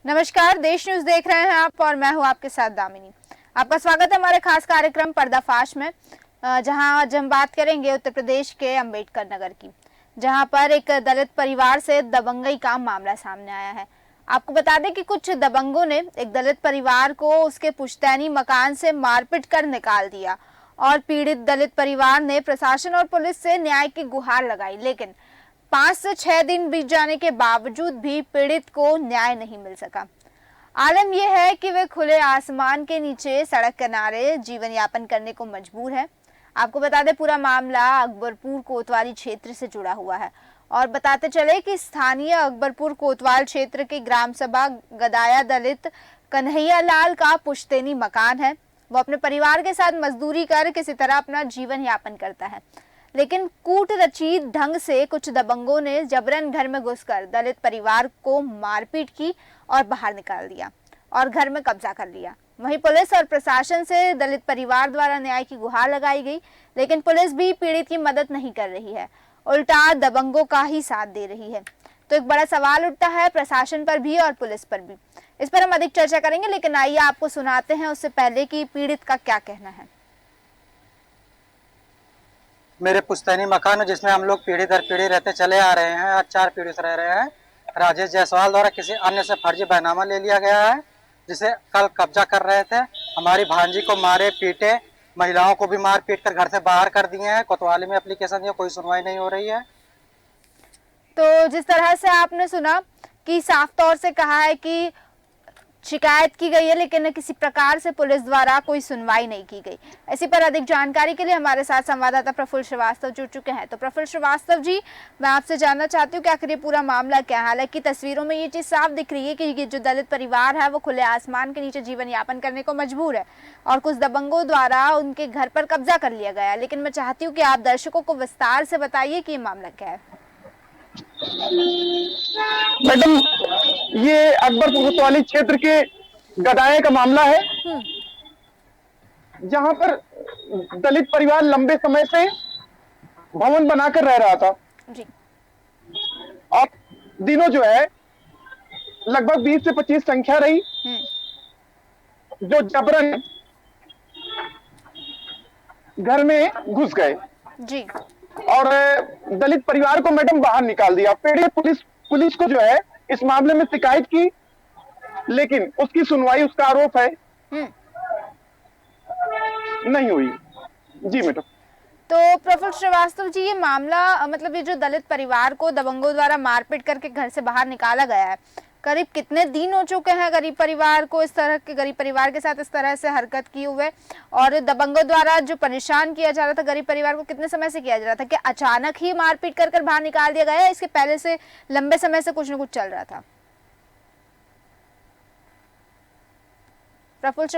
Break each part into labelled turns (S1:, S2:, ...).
S1: नमस्कार, देश न्यूज देख रहे हैं आप और मैं हूं आपके साथ दामिनी। आपका स्वागत है हमारे खास कार्यक्रम पर्दाफाश में, जहां आज हम बात करेंगे उत्तर प्रदेश के अंबेडकर नगर की, जहां पर एक दलित परिवार से दबंगई का मामला सामने आया है। आपको बता दें कि कुछ दबंगों ने एक दलित परिवार को उसके पुश्तैनी मकान से मारपीट कर निकाल दिया और पीड़ित दलित परिवार ने प्रशासन और पुलिस से न्याय की गुहार लगाई, लेकिन 5 से 6 दिन बीत जाने के बावजूद भी पीड़ित को न्याय नहीं मिल सका। आलम यह है कि वे खुले आसमान के नीचे सड़क किनारे जीवन यापन करने को मजबूर है। आपको बता दें, पूरा मामला अकबरपुर कोतवाली क्षेत्र से जुड़ा हुआ है और बताते चले कि स्थानीय अकबरपुर कोतवाल क्षेत्र की ग्राम सभा गदाया दलित कन्हैया लाल का पुश्तैनी मकान है। वो अपने परिवार के साथ मजदूरी कर किसी तरह अपना जीवन यापन करता है, लेकिन कूट रचित ढंग से कुछ दबंगों ने जबरन घर में घुसकर दलित परिवार को मारपीट की और बाहर निकाल दिया और घर में कब्जा कर लिया। वहीं पुलिस और प्रशासन से दलित परिवार द्वारा न्याय की गुहार लगाई गई, लेकिन पुलिस भी पीड़ित की मदद नहीं कर रही है, उल्टा दबंगों का ही साथ दे रही है। तो एक बड़ा सवाल उठता है प्रशासन पर भी और पुलिस पर भी। इस पर हम अधिक चर्चा करेंगे, लेकिन आइए आपको सुनाते हैं उससे पहले कि पीड़ित का क्या कहना है।
S2: मेरे पुश्तैनी मकान है जिसमें हम लोग पीढ़ी दर पीढ़ी रहते चले आ रहे हैं। आज 4 पीढ़ी से रह रहे हैं। राजेश जायसवाल द्वारा किसी अन्य से फर्जी बैनामा ले लिया गया है, जिसे कल कब्जा कर रहे थे। हमारी भांजी को मारे पीटे, महिलाओं को भी मार पीट कर घर से बाहर कर दिए हैं। कोतवाली में एप्लीकेशन दिया, कोई सुनवाई नहीं हो रही है।
S1: तो जिस तरह से आपने सुना कि साफ तौर से कहा है कि शिकायत की गई है, लेकिन किसी प्रकार से पुलिस द्वारा कोई सुनवाई नहीं की गई। इसी पर अधिक जानकारी के लिए हमारे साथ संवाददाता प्रफुल्ल श्रीवास्तव जुड़ चुके हैं। तो प्रफुल्ल श्रीवास्तव जी, मैं आपसे जानना चाहती हूँ कि आखिर ये पूरा मामला क्या है। हालांकि तस्वीरों में ये चीज साफ दिख रही है कि ये जो दलित परिवार है वो खुले आसमान के नीचे जीवन यापन करने को मजबूर है और कुछ दबंगों द्वारा उनके घर पर कब्जा कर लिया गया है। लेकिन मैं चाहती हूँ कि आप दर्शकों को विस्तार से बताइए कि ये मामला क्या है।
S3: मैडम, ये अकबरपुर कोतवाली क्षेत्र के गदाये का मामला है, जहां पर दलित परिवार लंबे समय से भवन बनाकर रह रहा था
S1: जी।
S3: और दिनों जो है लगभग 20 से 25 संख्या रही, जो जबरन घर में घुस गए
S1: जी।
S3: और दलित परिवार को मैडम बाहर निकाल दिया। पीड़ित पुलिस को जो है इस मामले में शिकायत की, लेकिन उसकी सुनवाई, उसका आरोप है, नहीं हुई। जी मैडम।
S1: तो प्रफुल्ल श्रीवास्तव जी, ये मामला मतलब ये जो दलित परिवार को दबंगों द्वारा मारपीट करके घर से बाहर निकाला गया है, करीब कितने दिन हो चुके हैं गरीब परिवार को गरीब परिवार के साथ इस तरह से हरकत की हुए, और दबंगों द्वारा जो परेशान किया जा रहा था गरीब परिवार को कितने समय से किया जा रहा था? क्या अचानक ही मारपीट कर बाहर निकाल दिया गया है, इसके पहले से लंबे समय से कुछ न कुछ चल रहा था? प्रफुल्ल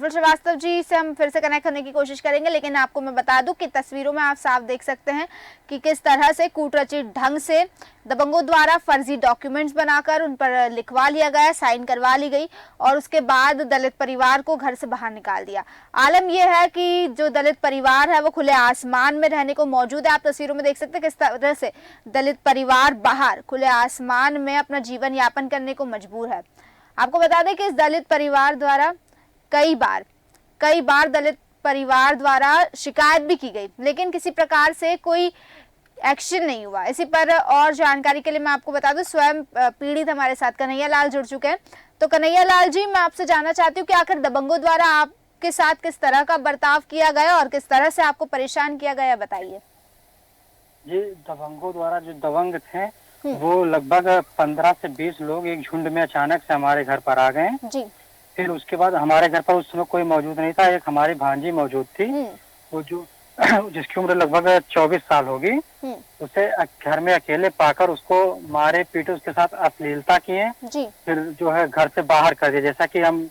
S1: श्रीवास्तव जी से हम फिर से कनेक्ट करने की कोशिश करेंगे, लेकिन आपको मैं बता दूं कि तस्वीरों में आप साफ देख सकते हैं कि किस तरह से कूटरचित ढंग से दबंगों द्वारा फर्जी डॉक्यूमेंट्स बनाकर उन पर लिखवा लिया गया, साइन करवा ली गई और उसके बाद दलित परिवार को घर से बाहर निकाल दिया। आलम यह है कि जो दलित परिवार है वो खुले आसमान में रहने को मौजूद है। आप तस्वीरों में देख सकते हैं किस तरह से दलित परिवार बाहर खुले आसमान में अपना जीवन यापन करने को मजबूर है। आपको बता दें कि इस दलित परिवार द्वारा कई बार दलित परिवार द्वारा शिकायत भी की गई, लेकिन किसी प्रकार से कोई एक्शन नहीं हुआ। इसी पर और जानकारी के लिए मैं आपको बता दूं, स्वयं पीड़ित हमारे साथ कन्हैया लाल जुड़ चुके हैं। तो कन्हैया लाल जी, मैं आपसे जानना चाहती हूँ कि आखिर दबंगों द्वारा आपके साथ किस तरह का बर्ताव किया गया और किस तरह से आपको परेशान किया गया, बताइए।
S2: जी, दबंगों द्वारा जो दबंग थे वो लगभग 15 से 20 लोग एक झुंड में अचानक से हमारे घर पर आ गए जी। फिर उसके बाद हमारे घर पर उस समय कोई मौजूद नहीं था, एक हमारी भांजी मौजूद थी, वो जो जिसकी उम्र लगभग 24 साल होगी। उसे घर में अकेले पाकर उसको मारे पीटे, उसके साथ अश्लीलता किए, फिर जो है घर से बाहर कर दिया। जैसा कि हम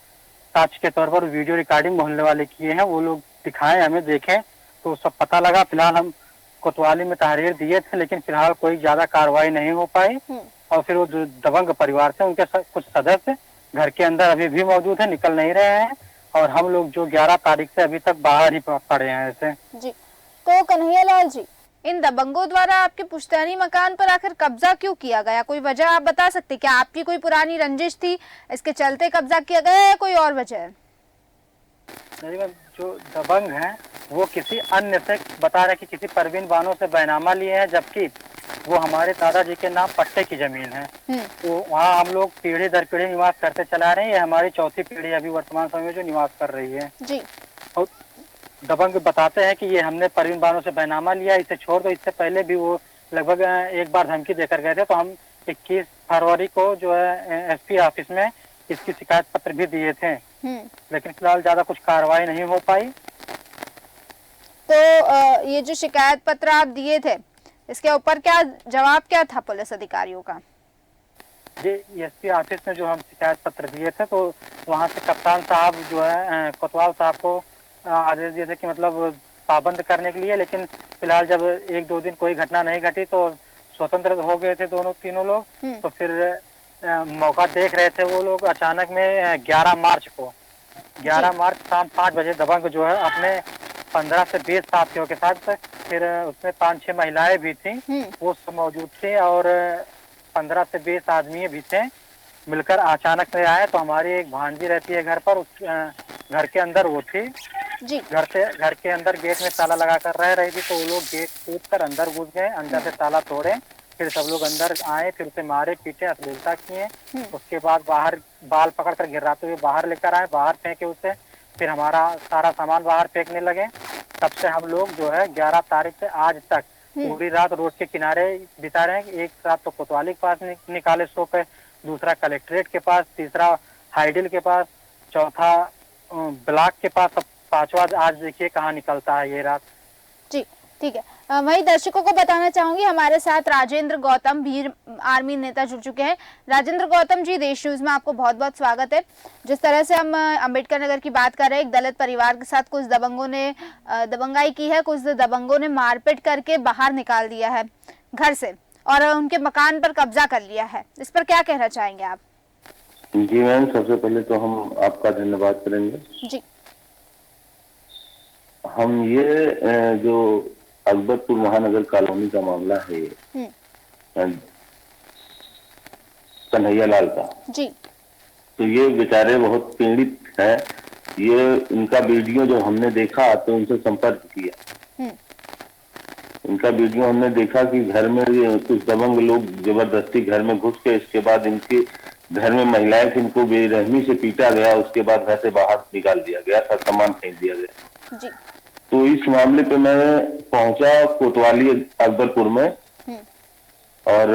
S2: साक्ष्य के तौर पर वीडियो रिकॉर्डिंग मोहल्ले वाले किए हैं, वो लोग दिखाए हमें, देखें तो सब पता लगा। फिलहाल हम कोतवाली में तहरीर दिए थे, लेकिन फिलहाल कोई ज्यादा कार्रवाई नहीं हो पाई। और फिर वो जो दबंग परिवार थे उनके कुछ सदस्य घर के अंदर अभी भी मौजूद है, निकल नहीं रहे हैं, और हम लोग जो 11 तारीख से अभी तक बाहर ही पड़े हैं ऐसे।
S1: जी। तो कन्हैया लाल जी, इन दबंगों द्वारा आपके पुश्तैनी मकान पर आखिर कब्जा क्यों किया गया? कोई वजह आप बता सकते? क्या आपकी कोई पुरानी रंजिश थी, इसके चलते कब्जा किया गया या कोई और वजह है?
S2: नहीं मैम, जो दबंग हैं वो किसी अन्य से बता रहे कि किसी परवीन बानो से बैनामा लिए हैं, जबकि वो हमारे दादाजी के नाम पट्टे की जमीन है। तो वहाँ हम लोग पीढ़ी दर पीढ़ी निवास करते चला रहे हैं। ये हमारी चौथी पीढ़ी अभी वर्तमान समय में जो निवास कर रही है
S1: जी।
S2: और दबंग बताते हैं कि ये हमने परवीन बानो से बैनामा लिया, इसे छोड़ दो। इससे पहले भी वो लगभग एक बार धमकी देकर गए थे। तो हम 21 फरवरी को जो है एसपी ऑफिस में इसकी शिकायत पत्र भी दिए थे, लेकिन फिलहाल ज्यादा कुछ कार्रवाई नहीं हो पाई।
S1: तो ये जो शिकायत पत्र आप दिए थे, इसके ऊपर क्या जवाब क्या था पुलिस अधिकारियों का?
S2: जी, एसपी ऑफिस में जो हम शिकायत पत्र दिए थे तो वहाँ से कप्तान साहब जो है कोतवाल साहब को आदेश दिए थे कि मतलब पाबंद करने के लिए, लेकिन फिलहाल जब 1-2 दिन कोई घटना नहीं घटी तो स्वतंत्र हो गए थे तीनों लोग। तो फिर मौका देख रहे थे वो लोग। अचानक में 11 मार्च शाम 5 बजे दबंग जो है अपने 15 से 20 साथियों के साथ, फिर उसमें 5-6 महिलाएं भी थी, वो सब मौजूद थी और 15 से 20 आदमी भी थे, मिलकर अचानक से आए। तो हमारी एक भांजी रहती है घर पर, उस घर के अंदर वो थी
S1: जी।
S2: घर के अंदर गेट में ताला लगा कर रह रही थी। तो वो लोग गेट टूट कर अंदर घुस गए, अंदर से ताला तोड़े, फिर सब लोग अंदर आए, फिर उसे मारे पीटे, अश्लीलता किए। उसके बाद बाहर बाल पकड़ कर गिराते हुए बाहर लेकर आए, बाहर फेंके उसे, फिर हमारा सारा सामान बाहर फेंकने लगे। तब से हम लोग जो है 11 तारीख से आज तक पूरी रात रोड के किनारे बिता रहे हैं। एक रात तो कोतवाली के पास निकाले सो पे, दूसरा कलेक्ट्रेट के पास, तीसरा हाइडिल के पास, चौथा ब्लॉक के पास, अब पांचवा आज देखिए कहाँ निकलता है ये रात।
S1: जी ठीक है। वही दर्शकों को बताना चाहूंगी, हमारे साथ राजेंद्र गौतम वीर आर्मी नेता जुड़ चुके हैं। राजेंद्र गौतम जी, देश न्यूज में आपको बहुत बहुत स्वागत है। जिस तरह से हम अंबेडकर नगर की बात कर रहे हैं, एक दलित परिवार के साथ कुछ दबंगों ने दबंगाई की है, कुछ दबंगों ने मारपीट करके बाहर निकाल दिया है घर से और उनके मकान पर कब्जा कर लिया है। इस पर क्या कहना चाहेंगे आप?
S4: जी मैम, सबसे पहले तो हम आपका धन्यवाद करेंगे।
S1: जी।
S4: हम ये जो अकबरपुर महानगर कॉलोनी का मामला है कन्हैया लाल का, जी, तो ये बेचारे बहुत पीड़ित हैं। ये इनका वीडियो जो हमने देखा तो उनसे संपर्क किया। इनका वीडियो हमने देखा कि घर में कुछ दबंग लोग जबरदस्ती घर में घुस के, इसके बाद इनके घर में महिलाएं थी, इनको बेरहमी से पीटा गया, उसके बाद घर से बाहर निकाल दिया गया, सब सामान फेंक दिया गया। जी। तो इस मामले पे मैं पहुंचा कोतवाली अकबरपुर में और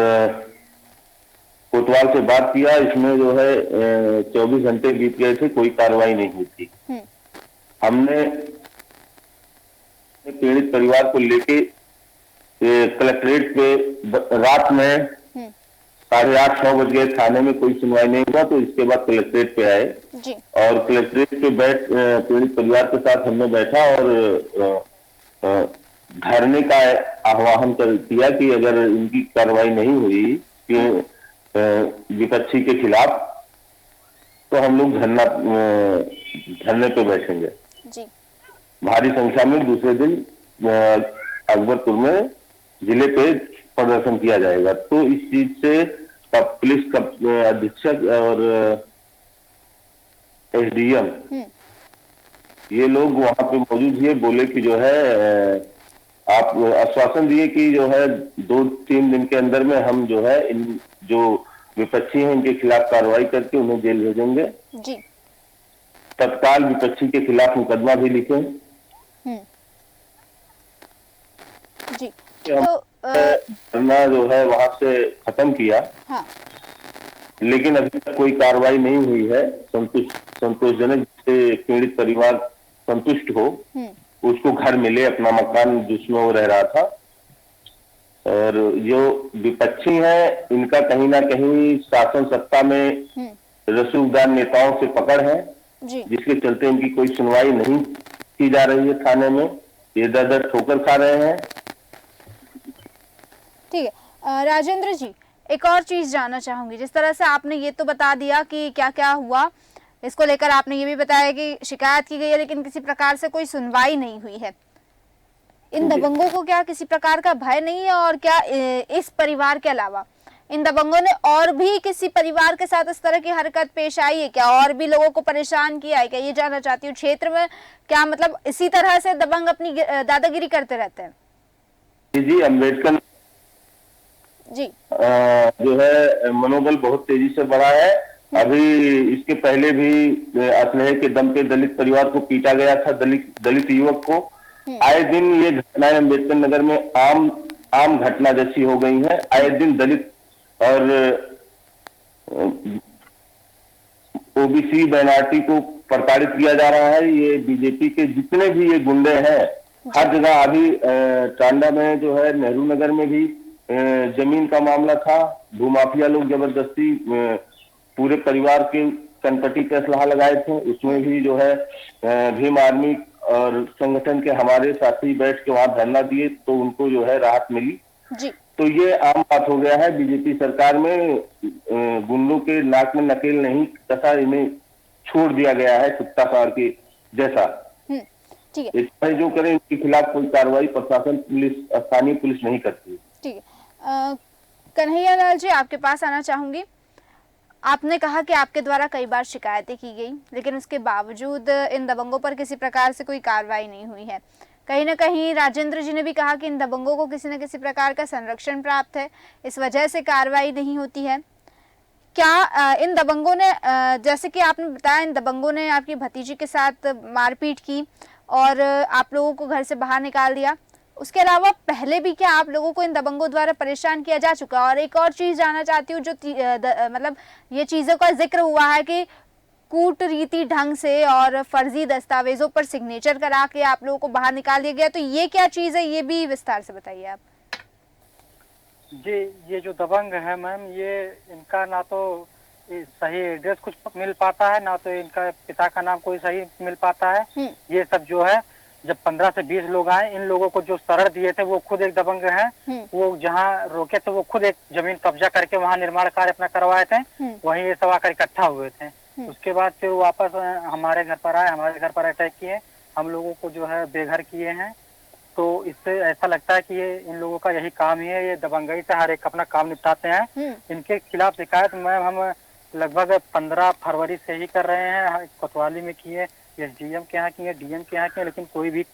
S4: कोतवाल से बात किया। इसमें जो है 24 घंटे बीत गए थे, कोई कार्रवाई नहीं हुई थी। हमने पीड़ित परिवार को लेके कलेक्ट्रेट पे रात में 8:30-9 बज गए, थाने में कोई सुनवाई नहीं हुआ। तो इसके बाद कलेक्ट्रेट पे आए जी। और कलेक्ट्रेट पे पीड़ित परिवार के साथ हमने बैठा और धरने का आह्वान किया कि अगर इनकी कार्रवाई नहीं हुई कि विपक्षी के खिलाफ, तो हम लोग धरने पे बैठेंगे जी। भारी संख्या में दूसरे दिन अकबरपुर में जिले पे प्रदर्शन किया जाएगा। तो इस चीज से पुलिस का अधीक्षक और एसडीएम ये लोग वहां पे मौजूद हुए, बोले कि जो है आप आश्वासन दिए कि जो है 2-3 दिन के अंदर में हम जो है इन जो विपक्षी हैं इनके खिलाफ कार्रवाई करके उन्हें जेल भेजेंगे जी। तत्काल विपक्षी के खिलाफ मुकदमा भी लिखे जी। तो धरना जो है वहां से खत्म किया। हाँ। लेकिन अभी तक कोई कार्रवाई नहीं हुई है संतोषजनक, जिससे पीड़ित परिवार संतुष्ट हो, उसको घर मिले, अपना मकान जिसमें वो रह रहा था। और जो विपक्षी है इनका कहीं ना कहीं शासन सत्ता में रसूखदार नेताओं से पकड़ है जी। जिसके चलते इनकी कोई सुनवाई नहीं की जा रही है थाने में, ये दर ठोकर खा रहे हैं।
S1: ठीक है। राजेंद्र जी, एक और चीज जानना चाहूंगी। जिस तरह से आपने ये तो बता दिया कि क्या क्या हुआ, इसको लेकर आपने ये भी बताया कि शिकायत की गई है लेकिन किसी प्रकार से कोई सुनवाई नहीं हुई है। इन दबंगों को क्या किसी प्रकार का भय नहीं है, और क्या इस परिवार के अलावा इन दबंगों ने और भी किसी परिवार के साथ इस तरह की हरकत पेश आई है क्या, और भी लोगों को परेशान किया है क्या? ये जानना चाहती हूँ। क्षेत्र में क्या मतलब इसी तरह से दबंग अपनी दादागिरी करते रहते हैं?
S4: जी, अम्बेडकर
S1: जी
S4: जो है मनोबल बहुत तेजी से बढ़ा है। अभी इसके पहले भी असलहे के दम पे दलित परिवार को पीटा गया था, दलित युवक को। आए दिन ये घटनाएं अम्बेडकर नगर में आम घटना जैसी हो गई है। आए दिन दलित और ओबीसी माइनॉरिटी को प्रताड़ित किया जा रहा है। ये बीजेपी के जितने भी ये गुंडे हैं हर जगह, अभी टांडा में जो है नेहरू नगर में भी जमीन का मामला था, भूमाफिया लोग जबरदस्ती पूरे परिवार के कनपटी पे असलाहा लगाए थे। उसमें भी जो है भीम आर्मी और संगठन के हमारे साथी बैठ के वहां धरना दिए तो उनको जो है राहत मिली
S1: जी।
S4: तो ये आम बात हो गया है। बीजेपी सरकार में गुंडों के नाक में नकेल नहीं कसा, इन्हें छोड़ दिया गया है कुत्ता फाड़ के जैसा।
S1: ठीक है,
S4: चाहे जो करें इनके खिलाफ कोई कार्रवाई प्रशासन, पुलिस, स्थानीय पुलिस नहीं करती।
S1: ठीक है, कन्हैया लाल जी आपके पास आना चाहूंगी। आपने कहा कि आपके द्वारा कई बार शिकायतें की गई, लेकिन उसके बावजूद इन दबंगों पर किसी प्रकार से कोई कार्रवाई नहीं हुई है। कहीं ना कहीं राजेंद्र जी ने भी कहा कि इन दबंगों को किसी न किसी प्रकार का संरक्षण प्राप्त है, इस वजह से कार्रवाई नहीं होती है। क्या इन दबंगों ने, जैसे कि आपने बताया, इन दबंगों ने आपकी भतीजी के साथ मारपीट की और आप लोगों को घर से बाहर निकाल दिया, उसके अलावा पहले भी क्या आप लोगों को इन दबंगों द्वारा परेशान किया जा चुका? और एक और चीज जानना चाहती हूँ, जो मतलब ये चीजों का जिक्र हुआ है कि कूटरीति ढंग से और फर्जी दस्तावेजों पर सिग्नेचर करा के आप लोगों को बाहर निकाल दिया गया, तो ये क्या चीज है, ये भी विस्तार से बताइए आप।
S2: जी, ये जो दबंग है मैम, ये इनका ना तो सही एड्रेस कुछ मिल पाता है, ना तो इनका पिता का नाम कोई सही मिल पाता है। ये सब जो है, जब 15 से 20 लोग आए, इन लोगों को जो शरण दिए थे वो खुद एक दबंग हैं। वो जहाँ रोके थे वो खुद एक जमीन कब्जा करके वहाँ निर्माण कार्य अपना करवाए थे, वहीं ये सब आकर इकट्ठा हुए थे। उसके बाद फिर वापस हमारे घर पर आए, हमारे घर पर अटैक किए, हम लोगों को जो है बेघर किए हैं। तो इससे ऐसा लगता है कि ये इन लोगों का यही काम ही है, ये दबंगई से हर एक अपना काम निपटाते हैं। इनके खिलाफ शिकायत मैम हम लगभग 15 फरवरी से ही कर रहे हैं। कोतवाली में किए, एसडीएम के यहाँ किए, डीएम के यहाँ किए, लेकिन कोई भी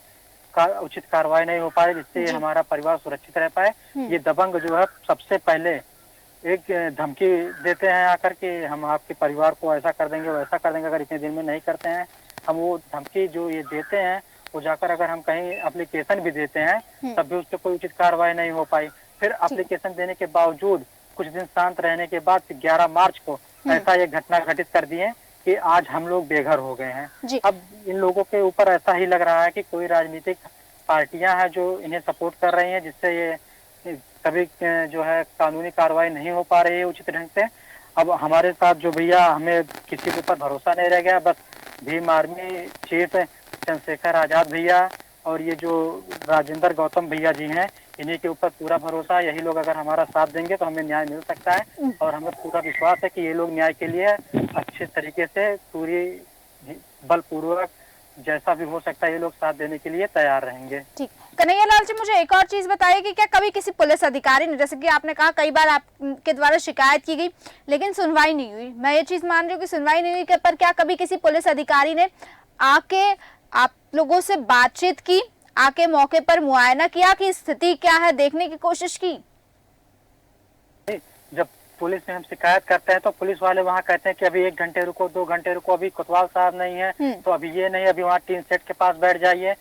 S2: उचित कार्रवाई नहीं हो पाई जिससे हमारा परिवार सुरक्षित रह पाए। ये दबंग जो है सबसे पहले एक धमकी देते हैं आकर के, हम आपके परिवार को ऐसा कर देंगे वैसा कर देंगे अगर इतने दिन में नहीं करते हैं। हम वो धमकी जो ये देते हैं वो जाकर अगर हम कहीं एप्लीकेशन भी देते हैं तब भी उस पर कोई उचित कार्रवाई नहीं हो पाई। फिर एप्लीकेशन देने के बावजूद कुछ दिन शांत रहने के बाद 11 मार्च को ऐसा ये घटना घटित कर दिए कि आज हम लोग बेघर हो गए हैं। अब इन लोगों के ऊपर ऐसा ही लग रहा है कि कोई राजनीतिक पार्टियां हैं जो इन्हें सपोर्ट कर रही हैं, जिससे ये कभी जो है कानूनी कार्रवाई नहीं हो पा रही है उचित ढंग से। अब हमारे साथ जो भैया, हमें किसी के ऊपर भरोसा नहीं रह गया, बस भीम आर्मी चीफ चंद्रशेखर आजाद भैया और ये जो राजेंद्र गौतम भैया जी हैं, इन्हीं के ऊपर पूरा भरोसा है। यही लोग अगर हमारा साथ देंगे तो हमें न्याय मिल सकता है और हमें पूरा विश्वास है कि ये लोग न्याय के लिए अच्छे तरीके से पूरी बलपूर्वक जैसा भी हो सकता है ये लोग साथ देने के लिए तैयार रहेंगे।
S1: ठीक, कन्हैया लाल जी मुझे एक और चीज बताइए कि क्या कभी किसी पुलिस अधिकारी ने, जैसे कि आपने कहा कई बार आपके द्वारा शिकायत की गई लेकिन सुनवाई नहीं हुई, मैं ये चीज मान रही हूँ कि सुनवाई नहीं हुई, पर क्या कभी किसी पुलिस अधिकारी ने आके आप लोगों से बातचीत की, आके मौके पर मुआयना किया कि स्थिति क्या है, देखने की कोशिश की?
S2: जब पुलिस में हम शिकायत करते हैं तो पुलिस वाले वहाँ कहते हैं कि अभी 1 घंटे रुको, 2 घंटे रुको, अभी कोतवाल साहब नहीं है तो अभी ये नहीं, अभी वहाँ टीन सेट के पास बैठ जाइए,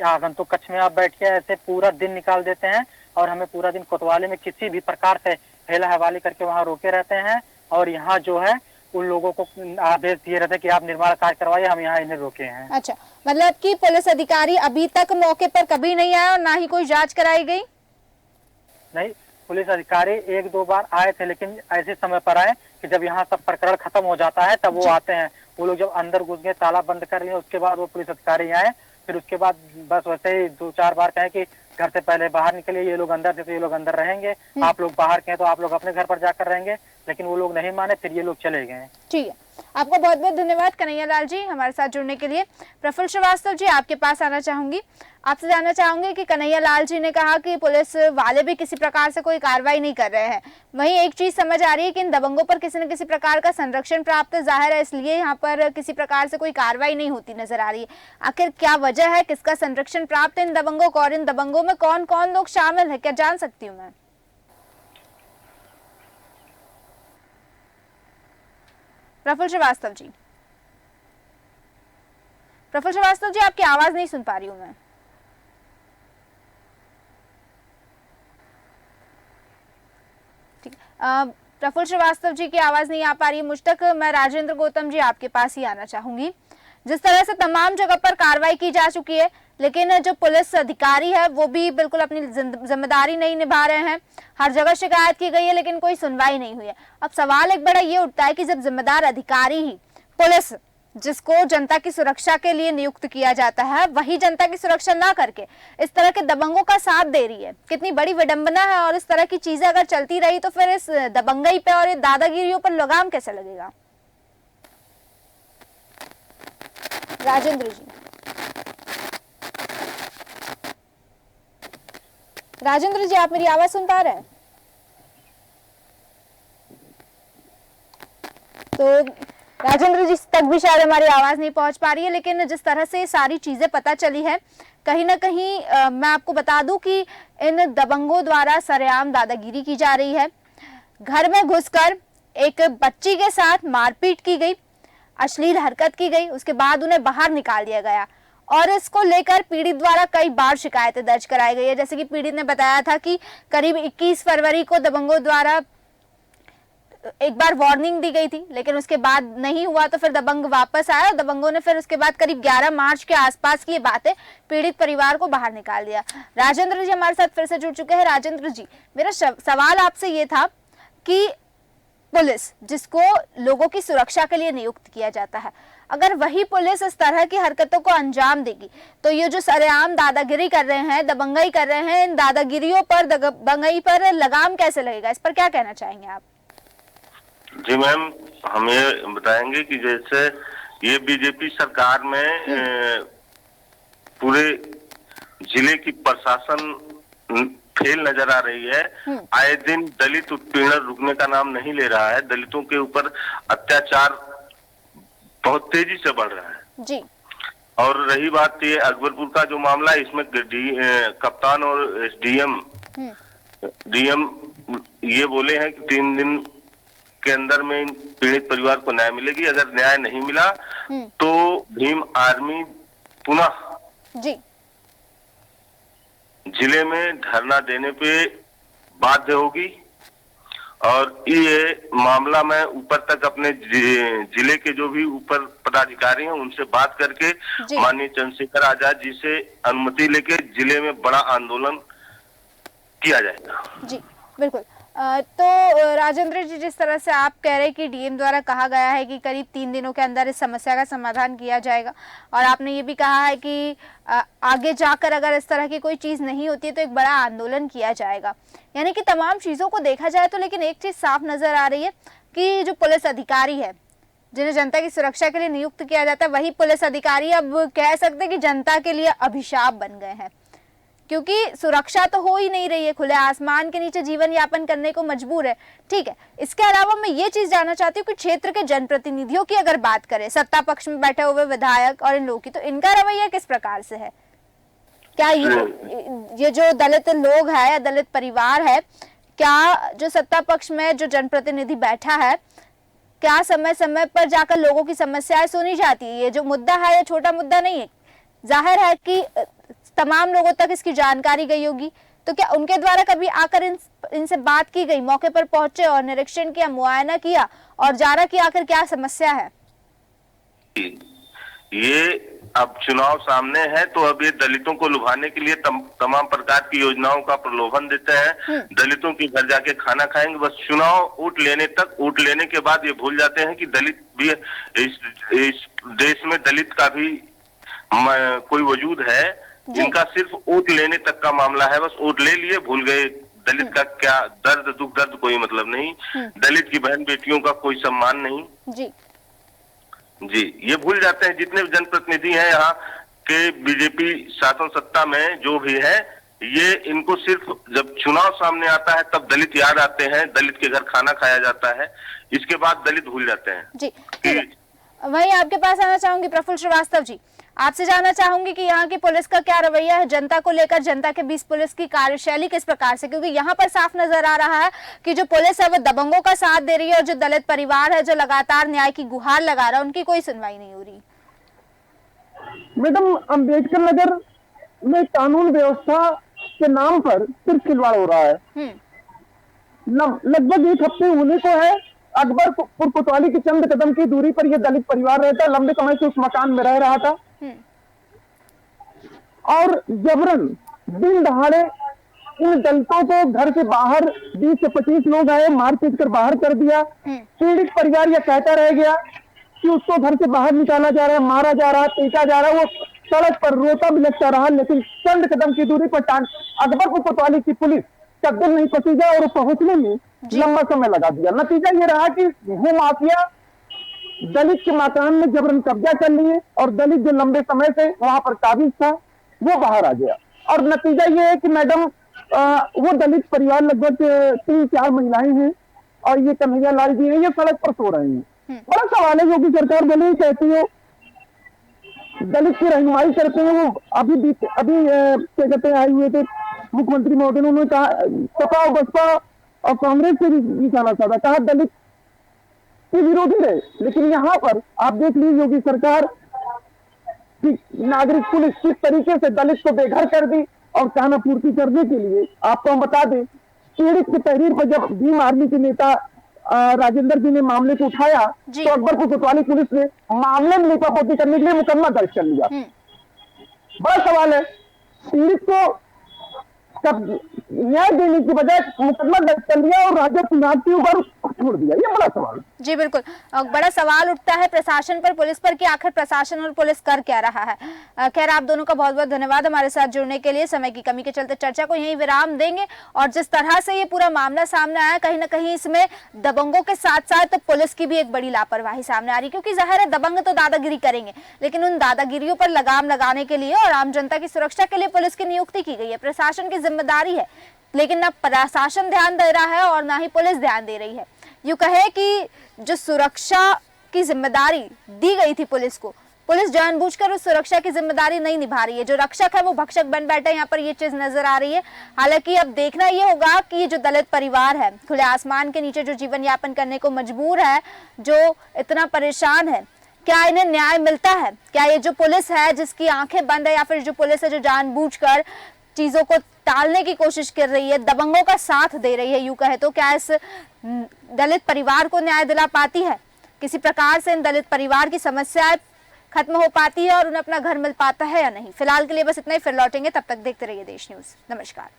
S2: आगंतुक कक्ष में आप बैठ के, ऐसे पूरा दिन निकाल देते हैं और हमें पूरा दिन कोतवाली में किसी भी प्रकार से हेला हवाली करके वहाँ रोके रहते हैं। और यहाँ जो है उन लोगों को आदेश दिए रहते हैं कि आप निर्माण कार्य करवाइए, हम यहाँ इन्हें रोके हैं।
S1: अच्छा, मतलब कि पुलिस अधिकारी अभी तक मौके पर कभी नहीं आया और ना ही कोई जांच कराई गई?
S2: नहीं, पुलिस अधिकारी 1-2 बार आए थे, लेकिन ऐसे समय पर आए कि जब यहाँ सब प्रकरण खत्म हो जाता है तब वो आते हैं। वो लोग जब अंदर घुस गए, ताला बंद कर लिए, उसके बाद वो पुलिस अधिकारी आए। फिर उसके बाद बस वैसे ही 2-4 बार कहे कि घर से पहले बाहर निकलिए, ये लोग अंदर थे तो ये लोग अंदर रहेंगे, आप लोग बाहर के हैं तो आप लोग अपने घर पर जाकर रहेंगे, लेकिन वो लोग नहीं माने, फिर ये लोग चले गए।
S1: ठीक है, आपको बहुत बहुत धन्यवाद कन्हैया लाल जी हमारे साथ जुड़ने के लिए। प्रफुल्ल श्रीवास्तव जी आपके पास आना चाहूंगी। आपसे जानना चाहूंगी कि कन्हैया लाल जी ने कहा कि पुलिस वाले भी किसी प्रकार से कोई कार्रवाई नहीं कर रहे हैं, वहीं एक चीज समझ आ रही है कि इन दबंगों पर किसी न किसी प्रकार का संरक्षण प्राप्त जाहिर है, इसलिए यहाँ पर किसी प्रकार से कोई कार्रवाई नहीं होती नजर आ रही है। आखिर क्या वजह है, किसका संरक्षण प्राप्त है इन दबंगों को, और इन दबंगों में कौन कौन लोग शामिल है, क्या जान सकती हूँ मैं? प्रफुल्ल श्रीवास्तव जी, प्रफुल्ल श्रीवास्तव जी, आपकी आवाज नहीं सुन पा रही हूँ मैं। ठीक, प्रफुल्ल श्रीवास्तव जी की आवाज नहीं आ पा रही है मुझ तक। मैं राजेंद्र गौतम जी आपके पास ही आना चाहूंगी। जिस तरह से तमाम जगह पर कार्रवाई की जा चुकी है, लेकिन जो पुलिस अधिकारी है वो भी बिल्कुल अपनी जिम्मेदारी नहीं निभा रहे हैं। हर जगह शिकायत की गई है लेकिन कोई सुनवाई नहीं हुई है। अब सवाल एक बड़ा ये उठता है कि जब जिम्मेदार अधिकारी ही, पुलिस जिसको जनता की सुरक्षा के लिए नियुक्त किया जाता है, वही जनता की सुरक्षा ना करके इस तरह के दबंगों का साथ दे रही है, कितनी बड़ी विडंबना है। और इस तरह की चीजें अगर चलती रही तो फिर इस दबंगई पे और दादागिरियों पर लगाम कैसे लगेगा? राजेंद्र जी, राजेंद्र जी, आप मेरी आवाज सुन पा रहे हैं? तो राजेंद्र जी तक भी शायद हमारी आवाज नहीं पहुंच पा रही है, लेकिन जिस तरह से सारी चीजें पता चली है, कहीं ना कहीं मैं आपको बता दूं कि इन दबंगों द्वारा सरेआम दादागिरी की जा रही है। घर में घुसकर एक बच्ची के साथ मारपीट की गई, अश्लील हरकत की गई, उसके बाद उन्हें बाहर निकाल दिया गया और इसको लेकर पीड़ित द्वारा कई बार शिकायतें दर्ज कराई गई है। जैसे कि पीड़ित ने बताया था कि करीब 21 फरवरी को दबंगों द्वारा एक बार वार्निंग दी गई थी, लेकिन उसके बाद नहीं हुआ तो फिर दबंग वापस आया और दबंगों ने फिर उसके बाद करीब 11 मार्च के आसपास की ये बातें पीड़ित परिवार को बाहर निकाल दिया। राजेंद्र जी हमारे साथ फिर से जुड़ चुके हैं। राजेंद्र जी, मेरा सवाल आपसे ये था कि पुलिस जिसको लोगों की सुरक्षा के लिए नियुक्त किया जाता है, अगर वही पुलिस इस तरह की हरकतों को अंजाम देगी तो ये जो सरेआम दादागिरी कर रहे हैं, दबंगई कर रहे हैं, इन दादागिरियों पर, दबंगई पर लगाम कैसे लगेगा? इस पर क्या कहना चाहेंगे आप?
S4: जी मैम, हम ये बताएंगे कि जैसे ये बीजेपी सरकार में पूरे जिले की प्रशासन फेल नजर आ रही है। आए दिन दलित उत्पीड़न रुकने का नाम नहीं ले रहा है। दलितों के ऊपर अत्याचार बहुत तेजी से बढ़ रहा है
S1: जी।
S4: और रही बात ये अकबरपुर का जो मामला है, इसमें कप्तान और डीएम ये बोले हैं कि 3 दिन के अंदर में पीड़ित परिवार को न्याय मिलेगी। अगर न्याय नहीं मिला तो भीम आर्मी पुनः
S1: जी
S4: जिले में धरना देने पे बाध्य होगी। और ये मामला मैं ऊपर तक अपने जिले के जो भी ऊपर पदाधिकारी हैं उनसे बात करके माननीय चंद्रशेखर आजाद जी से अनुमति लेके जिले में बड़ा आंदोलन किया जाएगा।
S1: जी बिल्कुल। तो राजेंद्र जी, जिस तरह से आप कह रहे हैं कि डीएम द्वारा कहा गया है कि करीब 3 दिनों के अंदर इस समस्या का समाधान किया जाएगा, और आपने ये भी कहा है कि आगे जाकर अगर इस तरह की कोई चीज नहीं होती है तो एक बड़ा आंदोलन किया जाएगा, यानी कि तमाम चीजों को देखा जाए तो, लेकिन एक चीज साफ नजर आ रही है कि जो पुलिस अधिकारी है जिन्हें जनता की सुरक्षा के लिए नियुक्त किया जाता है, वही पुलिस अधिकारी अब कह सकते हैं कि जनता के लिए अभिशाप बन गए हैं, क्योंकि सुरक्षा तो हो ही नहीं रही है, खुले आसमान के नीचे जीवन यापन करने को मजबूर है। ठीक है, इसके अलावा मैं ये चीज जानना चाहती हूँ कि क्षेत्र के जनप्रतिनिधियों की अगर बात करें, सत्ता पक्ष में बैठे हुए विधायक और इन लोगों की, तो इनका रवैया किस प्रकार से है? क्या ये जो दलित लोग है या दलित परिवार है, क्या जो सत्ता पक्ष में जो जनप्रतिनिधि बैठा है, क्या समय समय पर जाकर लोगों की समस्याएं सुनी जाती है? ये जो मुद्दा है ये छोटा मुद्दा नहीं है, जाहिर है कि तमाम लोगों तक इसकी जानकारी गई होगी, तो क्या उनके द्वारा कभी आकर इनसे बात की गई, मौके पर पहुंचे और निरीक्षण किया, मुआयना किया और जाना कि आखिर क्या समस्या है?
S4: ये अब चुनाव सामने है तो अब ये दलितों को लुभाने के लिए तमाम प्रकार की योजनाओं का प्रलोभन देते हैं। दलितों के घर जाके खाना खाएंगे, बस चुनाव वोट लेने तक। वोट लेने के बाद ये भूल जाते हैं कि दलित भी इस देश में, दलित का भी कोई वजूद है जिनका सिर्फ वोट लेने तक का मामला है। बस वोट ले लिए, भूल गए दलित का क्या दर्द, दुख दर्द कोई मतलब नहीं, दलित की बहन बेटियों का कोई सम्मान नहीं। जी, ये भूल जाते हैं। जितने जनप्रतिनिधि हैं यहाँ, कि बीजेपी शासन सत्ता में जो भी है, ये इनको सिर्फ जब चुनाव सामने आता है तब दलित याद आते हैं, दलित के घर खाना खाया जाता है, इसके बाद दलित भूल जाते हैं
S1: जी। वही आपके पास आना चाहूंगी प्रफुल्ल श्रीवास्तव जी, आपसे जानना चाहूंगी कि यहाँ की पुलिस का क्या रवैया है जनता को लेकर, जनता के बीच पुलिस की कार्यशैली किस प्रकार से, क्योंकि यहाँ पर साफ नजर आ रहा है कि जो पुलिस है वो दबंगों का साथ दे रही है और जो दलित परिवार है जो लगातार न्याय की गुहार लगा रहा है उनकी कोई सुनवाई नहीं हो रही।
S3: मैडम, अम्बेडकर नगर में कानून व्यवस्था के नाम पर सिर्फ खिलवाड़ हो रहा है। लगभग एक हफ्ते होने को है, अकबरपुर कोतवाली की चंद कदम की दूरी पर यह दलित परिवार रहता, लंबे समय से उस मकान में रह रहा था और जबरन दिन दहाड़े इन दलितों को घर से बाहर 20 से 25 लोग आए, मार पीट कर बाहर कर दिया। पीड़ित परिवार यह कहता रह गया कि उसको घर से बाहर निकाला जा रहा है, मारा जा रहा है, पीटा जा रहा है। वो सड़क पर रोता बिलखता रहा, लेकिन चंद कदम की दूरी पर अकबरपुर कोतवाली की पुलिस का दिल नहीं पसीजा और पहुंचने में लंबा समय लगा दिया। नतीजा ये रहा कि वो माफिया दलित के मकान में जबरन कब्जा कर लिए और दलित जो लंबे समय से वहां पर काबिज था वो बाहर आ गया। और नतीजा ये है कि मैडम वो दलित परिवार लगभग 3-4 महिलाएं हैं और ये कन्हैया लाल जी हैं, ये सड़क पर सो रहे हैं। बड़ा सवाल है, योगी सरकार भले ही कहती हो दलित की रहनुमाई करते हैं, वो अभी क्या कहते हैं आए हुए थे मुख्यमंत्री महोदय ने, उन्होंने कहा सपा और बसपा और कांग्रेस से भी निशाना साधा, कहा दलित के विरोधी रहे। लेकिन यहाँ पर आप देख लीजिए योगी सरकार की नागरिक पुलिस किस तरीके से दलित को बेघर कर दी और खाना पूर्ति करने के लिए। आपको हम बता दें, पीड़ित की तहरीर पर जब भीम आर्मी के नेता राजेंद्र जी ने मामले को उठाया तो अकबरपुर कोतवाली पुलिस ने मामले में लिपापोती करने के लिए मुकदमा दर्ज कर लिया। बड़ा सवाल है, पीड़ित को कब न्याय देने की बजाय मुकदमा दर्ज कर लिया और राज्य चुनाव की उम्र छोड़ दिया, ये बड़ा सवाल है।
S1: जी बिल्कुल, बड़ा सवाल उठता है प्रशासन पर, पुलिस पर कि आखिर प्रशासन और पुलिस कर क्या रहा है। खैर, आप दोनों का बहुत बहुत धन्यवाद हमारे साथ जुड़ने के लिए। समय की कमी के चलते चर्चा को यहीं विराम देंगे और जिस तरह से ये पूरा मामला सामने आया, कहीं ना कहीं इसमें दबंगों के साथ साथ पुलिस की भी एक बड़ी लापरवाही सामने आ रही है, क्योंकि जाहिर है दबंग तो दादागिरी करेंगे, लेकिन उन दादागिरियों पर लगाम लगाने के लिए और आम जनता की सुरक्षा के लिए पुलिस की नियुक्ति की गई है, प्रशासन की जिम्मेदारी है। लेकिन ना प्रशासन ध्यान दे रहा है और ना ही पुलिस ध्यान दे रही है। यूं कहे कि जो सुरक्षा की जिम्मेदारी दी गई थी पुलिस को, पुलिस जानबूझकर उस सुरक्षा की जिम्मेदारी नहीं निभा रही है। जो रक्षक है वो भक्षक बन बैठा है, यहाँ पर ये चीज नजर आ रही है। हालांकि अब देखना ये होगा कि ये जो दलित परिवार है, खुले आसमान के नीचे जो जीवन यापन करने को मजबूर है, जो इतना परेशान है, क्या इन्हें न्याय मिलता है? क्या ये जो पुलिस है जिसकी आंखें बंद है, या फिर जो पुलिस है जो जानबूझकर चीजों को टालने की कोशिश कर रही है, दबंगों का साथ दे रही है, यूं कहे तो, क्या इस दलित परिवार को न्याय दिला पाती है? किसी प्रकार से इन दलित परिवार की समस्याएं खत्म हो पाती है और उन्हें अपना घर मिल पाता है या नहीं? फिलहाल के लिए बस इतना ही, फिर लौटेंगे, तब तक देखते रहिए देश न्यूज। नमस्कार।